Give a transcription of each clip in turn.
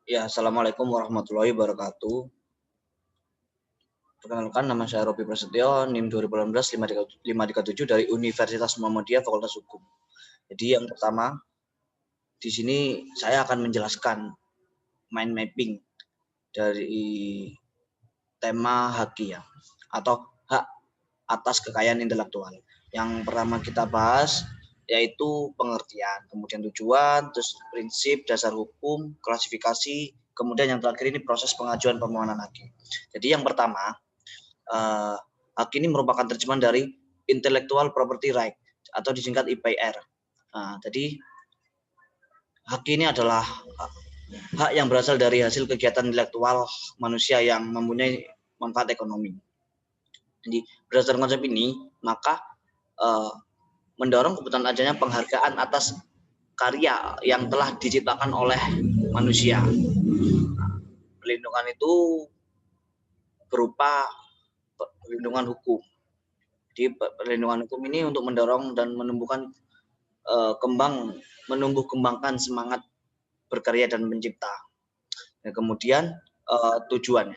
Ya, Assalamualaikum warahmatullahi wabarakatuh. Perkenalkan, nama saya Robi Prasetyo, NIM 2018-537 dari Universitas Muhammadiyah Fakultas Hukum. Jadi yang pertama, di sini saya akan menjelaskan mind mapping dari tema haki ya, atau hak atas kekayaan intelektual. Yang pertama kita bahas yaitu pengertian, kemudian tujuan, terus prinsip, dasar hukum, klasifikasi, kemudian yang terakhir ini proses pengajuan permohonan haki. Jadi yang pertama, hak ini merupakan terjemahan dari Intellectual Property Right atau disingkat IPR. Nah, jadi hak ini adalah hak yang berasal dari hasil kegiatan intelektual manusia yang mempunyai manfaat ekonomi. Jadi berdasarkan konsep ini, maka mendorong kebutuhan adanya penghargaan atas karya yang telah diciptakan oleh manusia. Perlindungan itu berupa perlindungan hukum. Jadi perlindungan hukum ini untuk mendorong dan menumbuhkan menumbuh kembangkan semangat berkarya dan mencipta. Nah, kemudian tujuan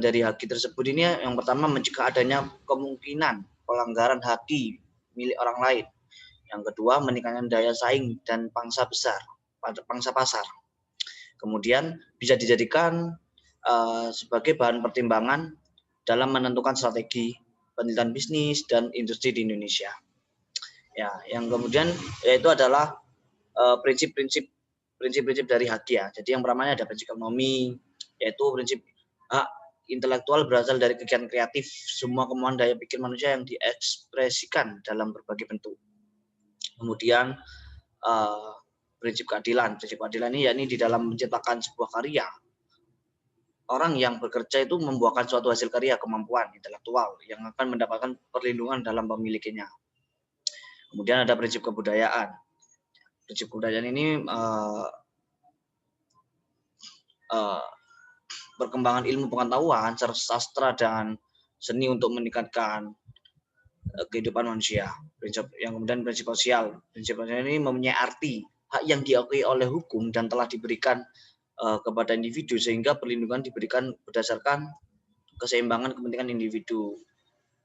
dari haki tersebut ini yang pertama mencegah adanya kemungkinan pelanggaran haki milik orang lain. Yang kedua, meningkatkan daya saing dan pangsa besar pada pangsa pasar. Kemudian bisa dijadikan sebagai bahan pertimbangan dalam menentukan strategi penelitian bisnis dan industri di Indonesia. Ya, yang kemudian yaitu adalah prinsip-prinsip dari haki ya. Jadi yang pertama ada prinsip ekonomi, yaitu prinsip hak intelektual berasal dari kegiatan kreatif semua kemampuan daya pikir manusia yang diekspresikan dalam berbagai bentuk. Kemudian prinsip keadilan ini yakni di dalam menciptakan sebuah karya, orang yang bekerja itu membuahkan suatu hasil karya kemampuan intelektual yang akan mendapatkan perlindungan dalam memilikinya. Kemudian ada prinsip kebudayaan. Prinsip kebudayaan ini perkembangan ilmu pengetahuan, sastra dan seni untuk meningkatkan kehidupan manusia. Prinsip sosial. Prinsip sosial ini mempunyai arti hak yang diakui oleh hukum dan telah diberikan kepada individu sehingga perlindungan diberikan berdasarkan keseimbangan kepentingan individu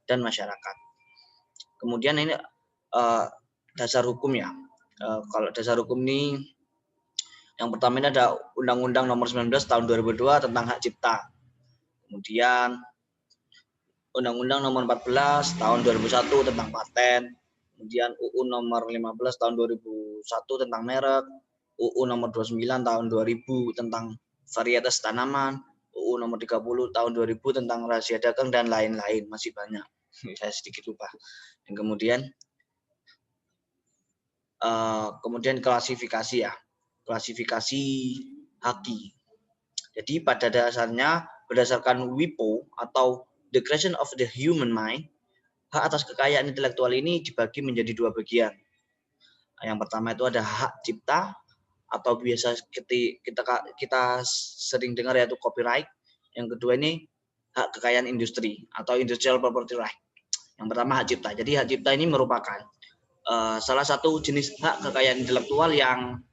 dan masyarakat. Kemudian ini dasar hukum ya. Kalau dasar hukum ini yang pertama ini ada Undang-Undang Nomor 19 Tahun 2002 tentang hak cipta. Kemudian Undang-Undang Nomor 14 Tahun 2001 tentang paten. Kemudian UU Nomor 15 Tahun 2001 tentang merek. UU Nomor 29 Tahun 2000 tentang varietas tanaman. UU Nomor 30 Tahun 2000 tentang rahasia dagang dan lain-lain, masih banyak. Saya sedikit lupa. Dan kemudian klasifikasi ya. Klasifikasi haki. Jadi pada dasarnya berdasarkan WIPO atau The Creation of the Human Mind, hak atas kekayaan intelektual ini dibagi menjadi dua bagian. Yang pertama itu ada hak cipta atau biasa kita sering dengar yaitu copyright. Yang kedua ini hak kekayaan industri atau industrial property right. Yang pertama hak cipta. Jadi hak cipta ini merupakan salah satu jenis hak kekayaan intelektual yang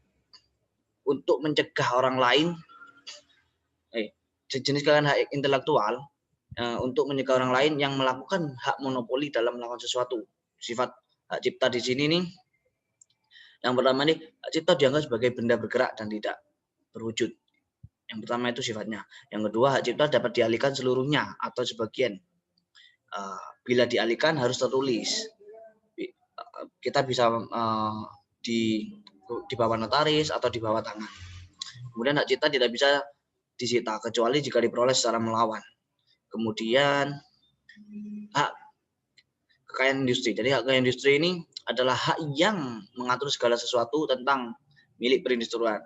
untuk mencegah orang lain jenis kekayaan hak intelektual untuk mencegah orang lain yang melakukan hak monopoli dalam melakukan sesuatu. Sifat hak cipta di sini nih, yang pertama nih, hak cipta dianggap sebagai benda bergerak dan tidak berwujud. Yang pertama itu sifatnya. Yang kedua, hak cipta dapat dialihkan seluruhnya atau sebagian. Bila dialihkan harus tertulis. Kita bisa di bawah notaris atau di bawah tangan. Kemudian hak cipta tidak bisa disita kecuali jika diperoleh secara melawan. Kemudian hak kekayaan industri. Jadi hak kekayaan industri ini adalah hak yang mengatur segala sesuatu tentang milik perindustrian.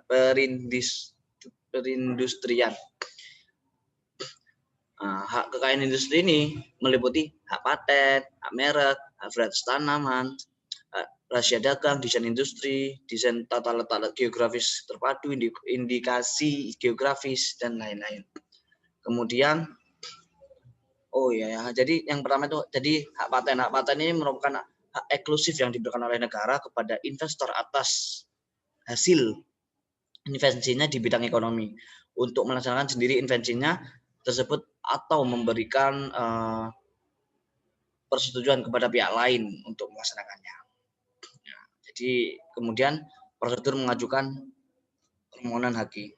Hak kekayaan industri ini meliputi hak paten, hak merek, hak varietas tanaman, rahasia dagang, desain industri, desain tata letak geografis terpadu, indikasi geografis, dan lain-lain. Kemudian jadi yang pertama itu hak paten. Hak paten ini merupakan hak eksklusif yang diberikan oleh negara kepada investor atas hasil intervensinya di bidang ekonomi untuk melaksanakan sendiri intervensinya tersebut atau memberikan persetujuan kepada pihak lain untuk melaksanakannya. Ya, jadi kemudian prosedur mengajukan permohonan haki.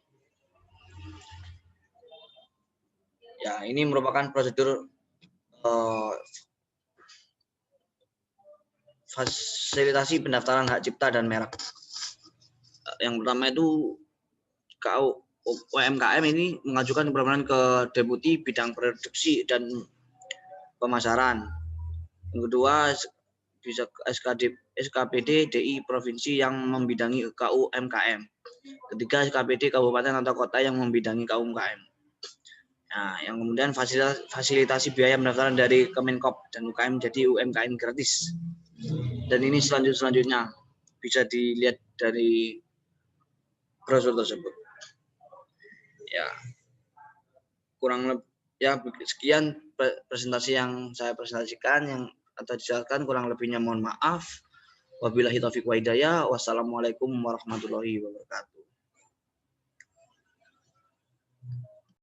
Ya, ini merupakan prosedur fasilitasi pendaftaran hak cipta dan merek. Yang pertama itu KU UMKM ini mengajukan permohonan ke Deputi Bidang Produksi dan Pemasaran. Yang kedua bisa SKPD DI Provinsi yang membidangi KUMKM. Ketiga SKPD Kabupaten atau Kota yang membidangi KUMKM. Nah, yang kemudian fasilitasi biaya pendaftaran dari Kemenkop dan UKM jadi UMKM gratis. Dan ini selanjutnya bisa dilihat dari brosur tersebut. Ya, kurang lebih ya sekian presentasi yang saya presentasikan yang atau dijelaskan, kurang lebihnya mohon maaf. Wabillahi taufiq wa hidayah. Wassalamualaikum warahmatullahi wabarakatuh.